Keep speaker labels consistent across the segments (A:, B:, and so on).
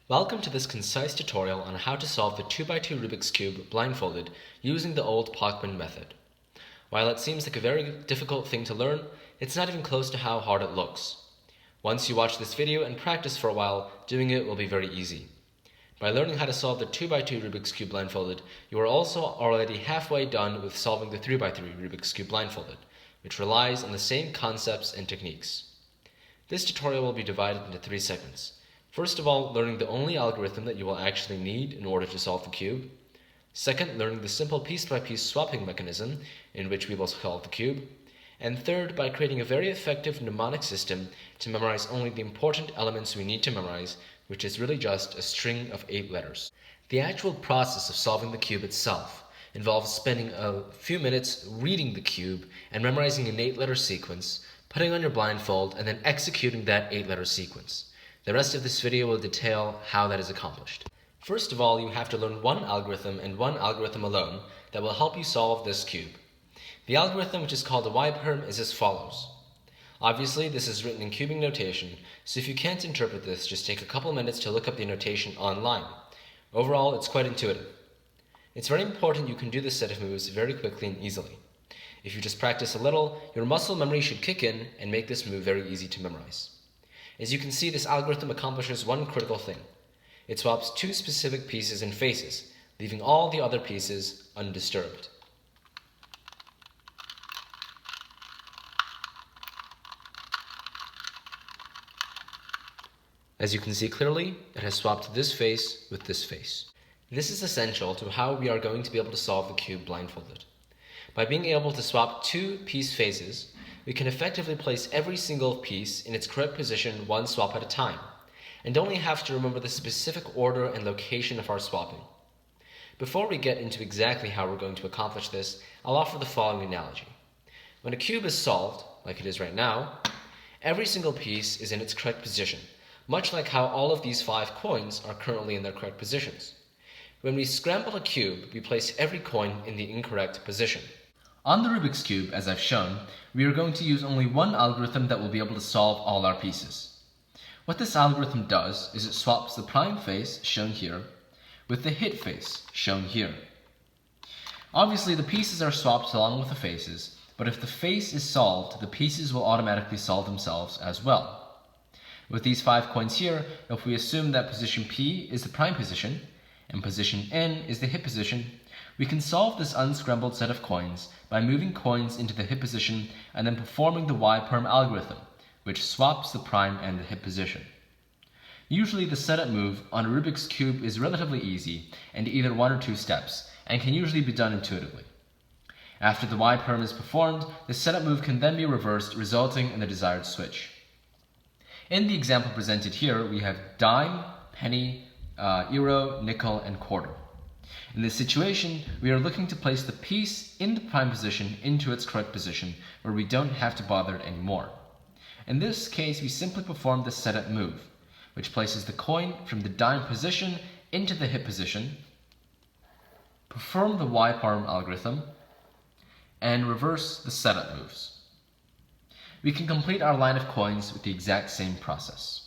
A: Welcome to this concise tutorial on how to solve the 2x2 Rubik's Cube blindfolded using the old Parkman method. While it seems like a very difficult thing to learn, it's not even close to how hard it looks. Once you watch this video and practice for a while, doing it will be very easy. By learning how to solve the 2x2 Rubik's Cube blindfolded, you are also already halfway done with solving the 3x3 Rubik's Cube blindfolded, which relies on the same concepts and techniques. This tutorial will be divided into 3 segments. First of all, learning the only algorithm that you will actually need in order to solve the cube. Second, learning the simple piece-by-piece swapping mechanism in which we will solve the cube. And third, by creating a very effective mnemonic system to memorize only the important elements we need to memorize, which is really just a string of 8 letters. The actual process of solving the cube itself involves spending a few minutes reading the cube and memorizing an 8-letter sequence, putting on your blindfold, and then executing that 8-letter sequence. The rest of this video will detail how that is accomplished. First of all, you have to learn one algorithm and one algorithm alone that will help you solve this cube. The algorithm, which is called a Y-perm, is as follows. Obviously, this is written in cubing notation, so if you can't interpret this, just take a couple minutes to look up the notation online. Overall, it's quite intuitive. It's very important you can do this set of moves very quickly and easily. If you just practice a little, your muscle memory should kick in and make this move very easy to memorize. As you can see, this algorithm accomplishes one critical thing. It swaps 2 specific pieces and faces, leaving all the other pieces undisturbed. As you can see clearly, it has swapped this face with this face. This is essential to how we are going to be able to solve the cube blindfolded. By being able to swap 2 piece faces, we can effectively place every single piece in its correct position one swap at a time, and only have to remember the specific order and location of our swapping. Before we get into exactly how we're going to accomplish this, I'll offer the following analogy. When a cube is solved, like it is right now, every single piece is in its correct position, much like how all of these 5 coins are currently in their correct positions. When we scramble a cube, we place every coin in the incorrect position. On the Rubik's Cube, as I've shown, we are going to use only one algorithm that will be able to solve all our pieces. What this algorithm does is it swaps the prime face, shown here, with the hit face, shown here. Obviously, the pieces are swapped along with the faces, but if the face is solved, the pieces will automatically solve themselves as well. With these 5 coins here, if we assume that position P is the prime position, and position N is the hit position, we can solve this unscrambled set of coins by moving coins into the hit position and then performing the Y-perm algorithm, which swaps the prime and the hit position. Usually the setup move on a Rubik's Cube is relatively easy and either 1 or 2 steps, and can usually be done intuitively. After the Y-perm is performed, the setup move can then be reversed, resulting in the desired switch. In the example presented here, we have dime, penny, euro, nickel, and quarter. In this situation, we are looking to place the piece in the prime position into its correct position, where we don't have to bother it anymore. In this case, we simply perform the setup move, which places the coin from the dime position into the hit position, perform the Y-perm algorithm, and reverse the setup moves. We can complete our line of coins with the exact same process.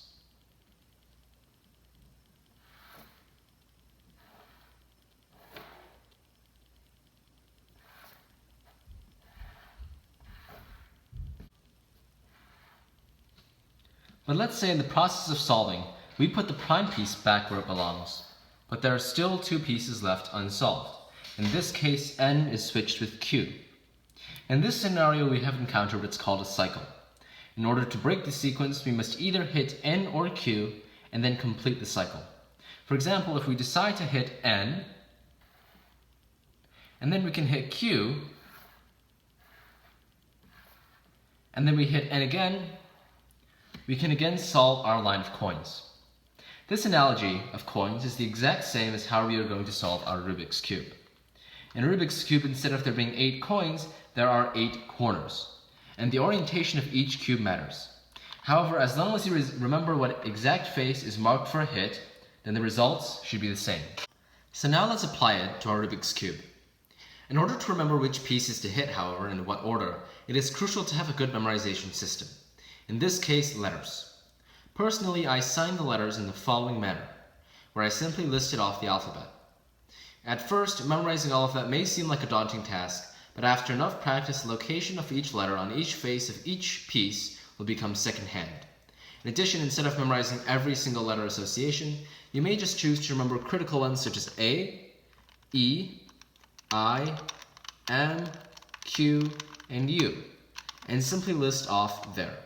A: But let's say in the process of solving, we put the prime piece back where it belongs, but there are still 2 pieces left unsolved. In this case, N is switched with Q. In this scenario, we have encountered what's called a cycle. In order to break the sequence, we must either hit N or Q and then complete the cycle. For example, if we decide to hit N, and then we can hit Q, and then we hit N again, we can again solve our line of coins. This analogy of coins is the exact same as how we are going to solve our Rubik's Cube. In a Rubik's Cube, instead of there being 8 coins, there are 8 corners, and the orientation of each cube matters. However, as long as you remember what exact face is marked for a hit, then the results should be the same. So now let's apply it to our Rubik's Cube. In order to remember which pieces to hit, however, and in what order, it is crucial to have a good memorization system. In this case, letters. Personally, I assign the letters in the following manner. where I simply listed off the alphabet. At first, memorizing all of that may seem like a daunting task, but after enough practice, the location of each letter on each face of each piece will become second-hand. In addition, instead of memorizing every single letter association, you may just choose to remember critical ones such as A, E, I, M, Q, and U, and simply list off there.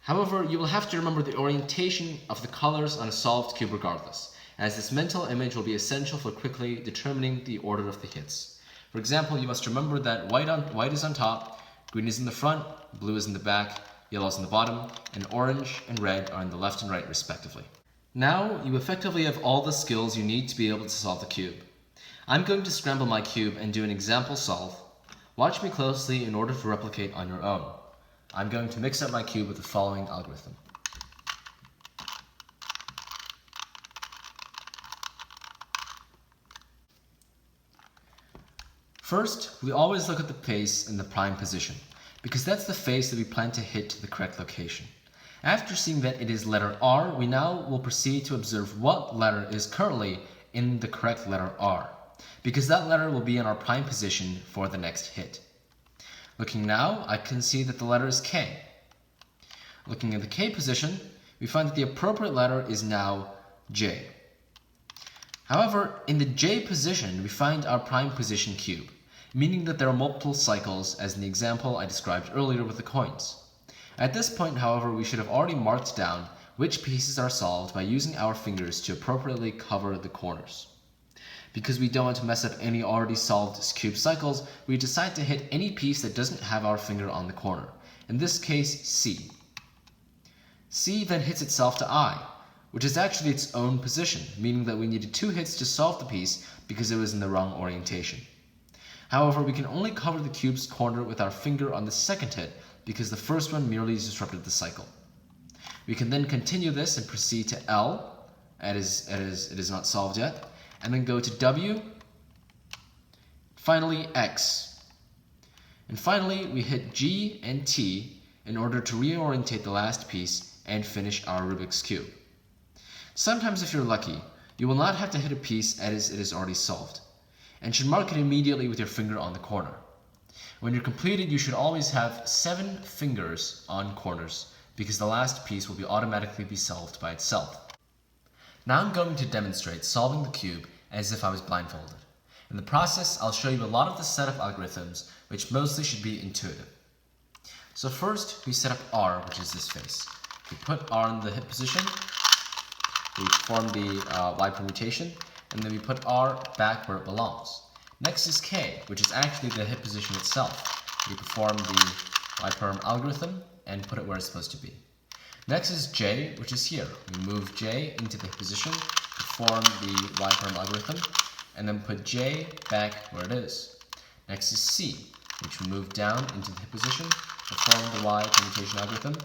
A: However, you will have to remember the orientation of the colors on a solved cube regardless, as this mental image will be essential for quickly determining the order of the hits. For example, you must remember that white is on top, green is in the front, blue is in the back, yellow is in the bottom, and orange and red are in the left and right respectively. Now, you effectively have all the skills you need to be able to solve the cube. I'm going to scramble my cube and do an example solve. Watch me closely in order to replicate on your own. I'm going to mix up my cube with the following algorithm. First, we always look at the face in the prime position, because that's the face that we plan to hit to the correct location. After seeing that it is letter R, we now will proceed to observe what letter is currently in the correct letter R, because that letter will be in our prime position for the next hit. Looking now, I can see that the letter is K. Looking at the K position, we find that the appropriate letter is now J. However, in the J position, we find our prime position cube, meaning that there are multiple cycles, as in the example I described earlier with the coins. At this point, however, we should have already marked down which pieces are solved by using our fingers to appropriately cover the corners. Because we don't want to mess up any already solved cube cycles, we decide to hit any piece that doesn't have our finger on the corner. In this case, C. C then hits itself to I, which is actually its own position, meaning that we needed 2 hits to solve the piece because it was in the wrong orientation. However, we can only cover the cube's corner with our finger on the second hit because the first one merely disrupted the cycle. We can then continue this and proceed to L, it is not solved yet, and then go to W, finally X. And finally, we hit G and T in order to reorientate the last piece and finish our Rubik's Cube. Sometimes if you're lucky, you will not have to hit a piece as it is already solved, and should mark it immediately with your finger on the corner. When you're completed, you should always have 7 fingers on corners, because the last piece will automatically be solved by itself. Now I'm going to demonstrate solving the cube as if I was blindfolded. In the process, I'll show you a lot of the setup algorithms, which mostly should be intuitive. So first, we set up R, which is this face. We put R in the hit position, we perform the Y permutation, and then we put R back where it belongs. Next is K, which is actually the hit position itself. We perform the Y perm algorithm and put it where it's supposed to be. Next is J, which is here. We move J into the hit position, perform the Y perm algorithm, and then put J back where it is. Next is C, which we move down into the hit position, perform the Y permutation algorithm,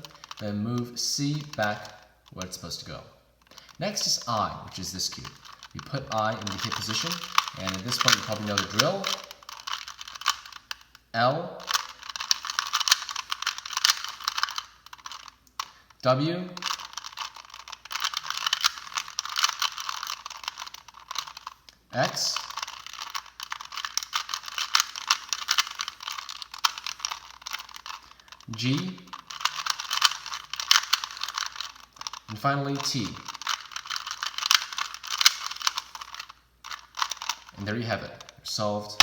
A: then move C back where it's supposed to go. Next is I, which is this cube. We put I in the hit position, and at this point you probably know the drill. L, W, X, G, and finally T. And there you have it, solved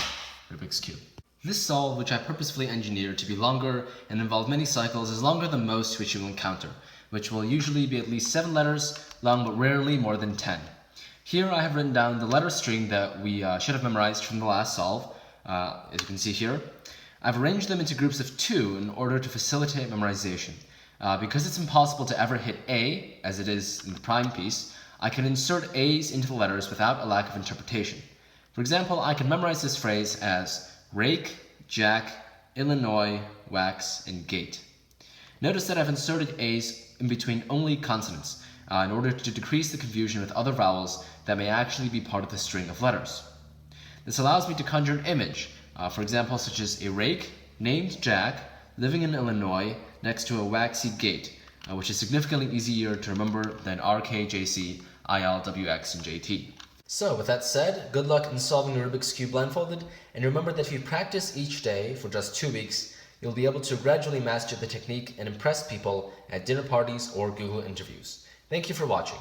A: Rubik's Cube. This solve, which I purposefully engineered to be longer and involve many cycles, is longer than most which you will encounter, which will usually be at least 7 letters long but rarely more than 10. Here I have written down the letter string that we should have memorized from the last solve, as you can see here. I've arranged them into groups of 2 in order to facilitate memorization. Because it's impossible to ever hit A, as it is in the prime piece, I can insert A's into the letters without a lack of interpretation. For example, I can memorize this phrase as rake, jack, Illinois, wax, and gate. Notice that I've inserted A's in between only consonants in order to decrease the confusion with other vowels that may actually be part of the string of letters. This allows me to conjure an image, for example, such as a rake named Jack living in Illinois next to a waxy gate, which is significantly easier to remember than RKJC
B: IL, WX, and JT.
A: So with that said, good luck in solving the Rubik's Cube blindfolded, and remember that if you practice each day for just 2 weeks, you'll be able to gradually master the technique and impress people at dinner parties or Google interviews. Thank you for watching.